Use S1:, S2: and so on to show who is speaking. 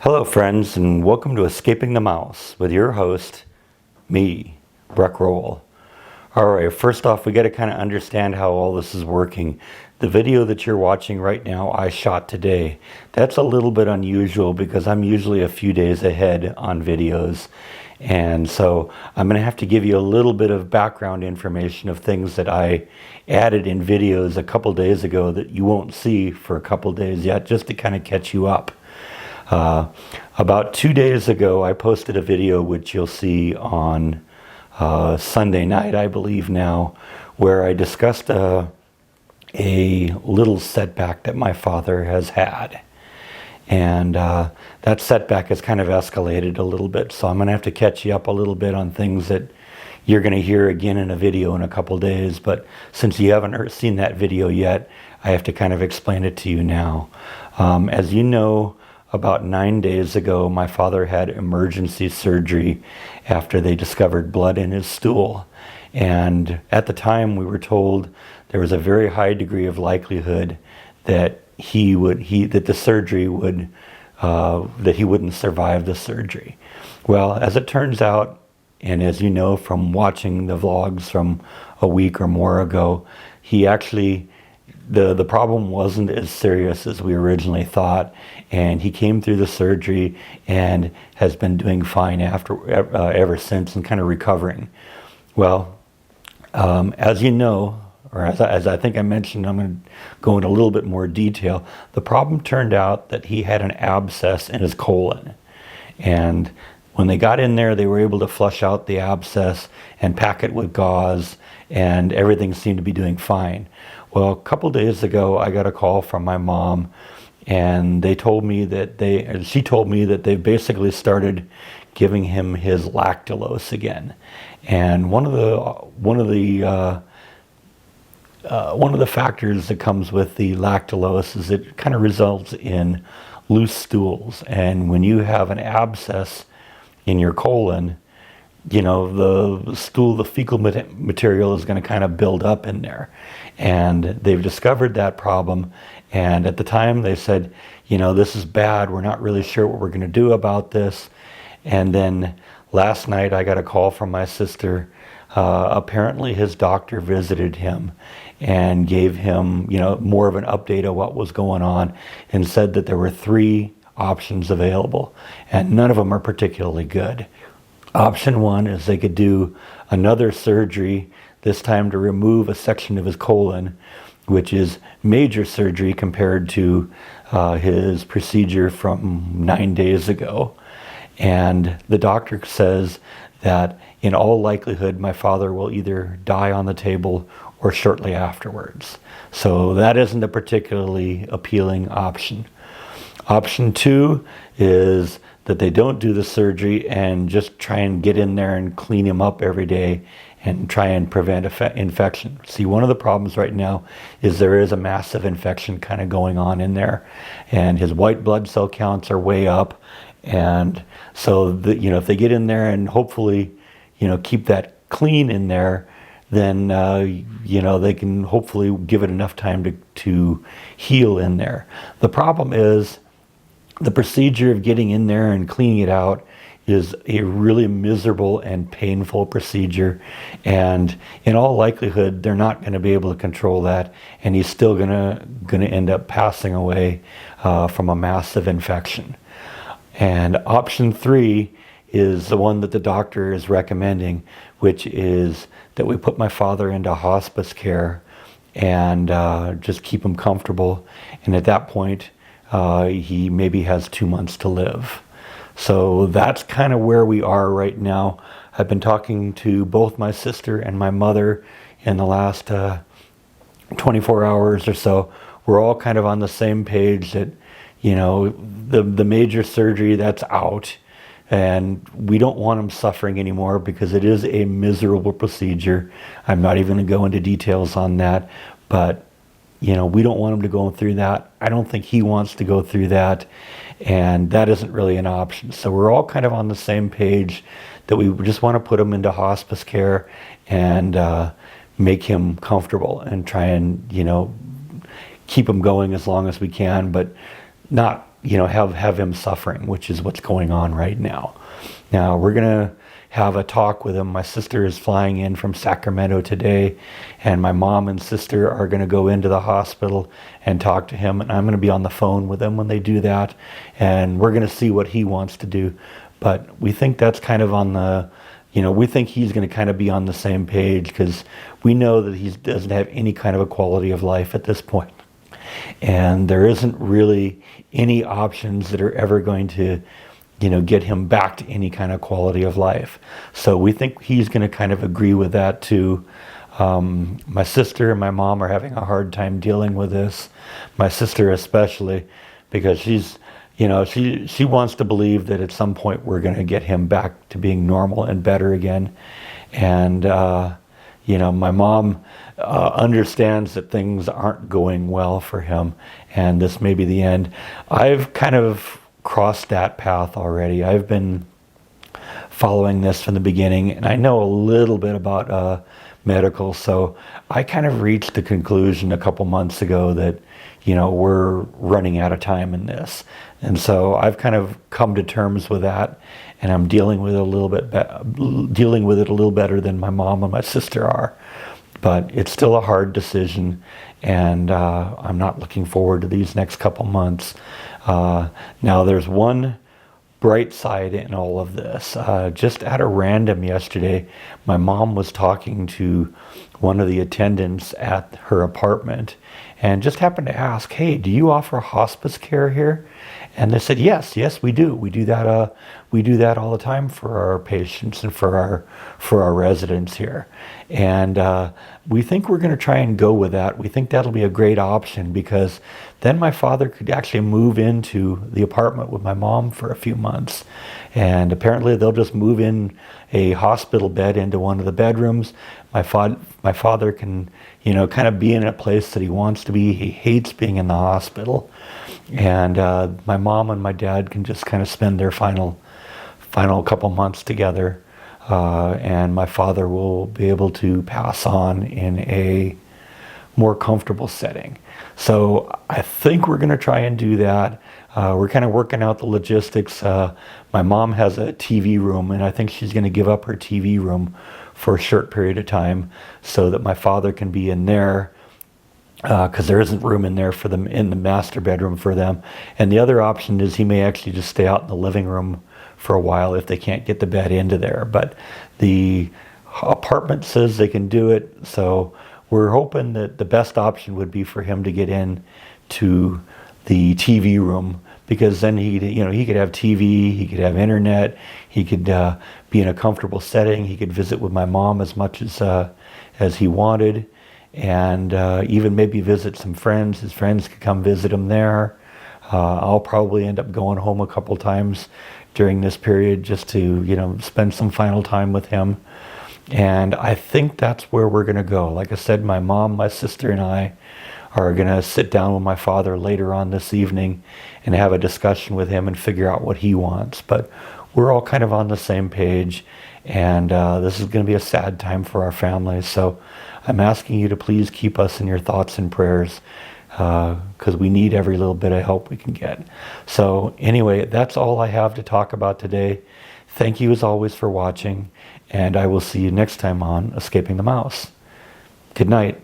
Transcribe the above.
S1: Hello friends, and welcome to Escaping the Mouse with your host, me, Breck Rowell. Alright, first off, we got to kind of understand how all this is working. The video that you're watching right now, I shot today. That's a little bit unusual because I'm usually a few days ahead on videos. And so I'm going to have to give you a little bit of background information of things that I added in videos a couple days ago that you won't see for a couple days yet, just to kind of catch you up. About 2 days ago, I posted a video which you'll see on Sunday night, I believe now, where I discussed a little setback that my father has had. And that setback has kind of escalated a little bit, so I'm going to have to catch you up a little bit on things that you're going to hear again in a video in a couple days. But since you haven't seen that video yet, I have to kind of explain it to you now. As you know, about 9 days ago, my father had emergency surgery after they discovered blood in his stool. And at the time, we were told there was a very high degree of likelihood that that he wouldn't survive the surgery. Well, as it turns out, and as you know from watching the vlogs from a week or more ago, he actually, the problem wasn't as serious as we originally thought, and he came through the surgery and has been doing fine ever since and kind of recovering. Well, as you know, or as I think I mentioned, I'm going to go into a little bit more detail. The problem turned out that he had an abscess in his colon, and when they got in there, they were able to flush out the abscess and pack it with gauze, and everything seemed to be doing fine. Well, a couple days ago, I got a call from my mom, and she told me that they basically started giving him his lactulose again. And one of the factors that comes with the lactulose is it kind of results in loose stools. And when you have an abscess in your colon, you know, the fecal material is going to kind of build up in there. And they've discovered that problem. And at the time they said, you know, this is bad. We're not really sure what we're going to do about this. And then last night I got a call from my sister. Apparently his doctor visited him and gave him, you know, more of an update of what was going on, and said that there were 3 options available, and none of them are particularly good. Option 1 is they could do another surgery, this time to remove a section of his colon, which is major surgery compared to his procedure from 9 days ago. And the doctor says that in all likelihood, my father will either die on the table or shortly afterwards. So that isn't a particularly appealing option. Option 2 is that they don't do the surgery and just try and get in there and clean him up every day and try and prevent infection. See, one of the problems right now is there is a massive infection kind of going on in there, and his white blood cell counts are way up. And so, you know, if they get in there and hopefully, you know, keep that clean in there, then, you know, they can hopefully give it enough time to heal in there. The problem is the procedure of getting in there and cleaning it out is a really miserable and painful procedure. And in all likelihood, they're not going to be able to control that. And he's still going to end up passing away from a massive infection. And option 3 is the one that the doctor is recommending, which is that we put my father into hospice care and just keep him comfortable. And at that point, he maybe has 2 months to live. So that's kind of where we are right now. I've been talking to both my sister and my mother in the last 24 hours or so. We're all kind of on the same page that, you know, the major surgery, that's out. And we don't want him suffering anymore because it is a miserable procedure. I'm not even going to go into details on that. But, you know, we don't want him to go through that. I don't think he wants to go through that. And that isn't really an option. So we're all kind of on the same page that we just want to put him into hospice care and make him comfortable and try and, you know, keep him going as long as we can, but not have him suffering, which is what's going on right now. Now we're gonna have a talk with him. My sister is flying in from Sacramento today, and my mom and sister are going to go into the hospital and talk to him, and I'm going to be on the phone with him when they do that, and we're going to see what he wants to do. But we think that's kind of on the, we think he's going to kind of be on the same page, because we know that he doesn't have any kind of a quality of life at this point. And there isn't really any options that are ever going to get him back to any kind of quality of life. So we think he's going to kind of agree with that too. My sister and my mom are having a hard time dealing with this. My sister especially, because she wants to believe that at some point we're going to get him back to being normal and better again. And, my mom understands that things aren't going well for him, and this may be the end. I've kind of crossed that path already. I've been following this from the beginning, and I know a little bit about medical, so I kind of reached the conclusion a couple months ago that we're running out of time in this, and so I've kind of come to terms with that, and I'm dealing with it a little better than my mom and my sister are. But it's still a hard decision, and I'm not looking forward to these next couple months. Now there's one bright side in all of this. Just at a random yesterday, my mom was talking to one of the attendants at her apartment, and just happened to ask, "Hey, do you offer hospice care here?" And they said, yes, we do. We do that. We do that all the time for our patients and for our residents here. And we think we're going to try and go with that. We think that'll be a great option, because then my father could actually move into the apartment with my mom for a few months. And apparently they'll just move in a hospital bed into one of the bedrooms. My father can, kind of be in a place that he wants to be. He hates being in the hospital. And my mom and my dad can just kind of spend their final couple months together. And my father will be able to pass on in a more comfortable setting. So I think we're going to try and do that. We're kind of working out the logistics. My mom has a TV room, and I think she's going to give up her TV room for a short period of time so that my father can be in there, because there isn't room in there for them in the master bedroom for them. And the other option is he may actually just stay out in the living room for a while if they can't get the bed into there. But the apartment says they can do it, so we're hoping that the best option would be for him to get in to the TV room, because then he could have TV, he could have internet, he could be in a comfortable setting, he could visit with my mom as much as he wanted, and even maybe visit some friends. His friends could come visit him there. I'll probably end up going home a couple times during this period just to spend some final time with him. And I think that's where we're going to go. Like I said, my mom, my sister, and I are going to sit down with my father later on this evening and have a discussion with him and figure out what he wants. But we're all kind of on the same page, and this is going to be a sad time for our family. So I'm asking you to please keep us in your thoughts and prayers, because we need every little bit of help we can get. So anyway, that's all I have to talk about today. Thank you as always for watching, and I will see you next time on Escaping the Mouse. Good night.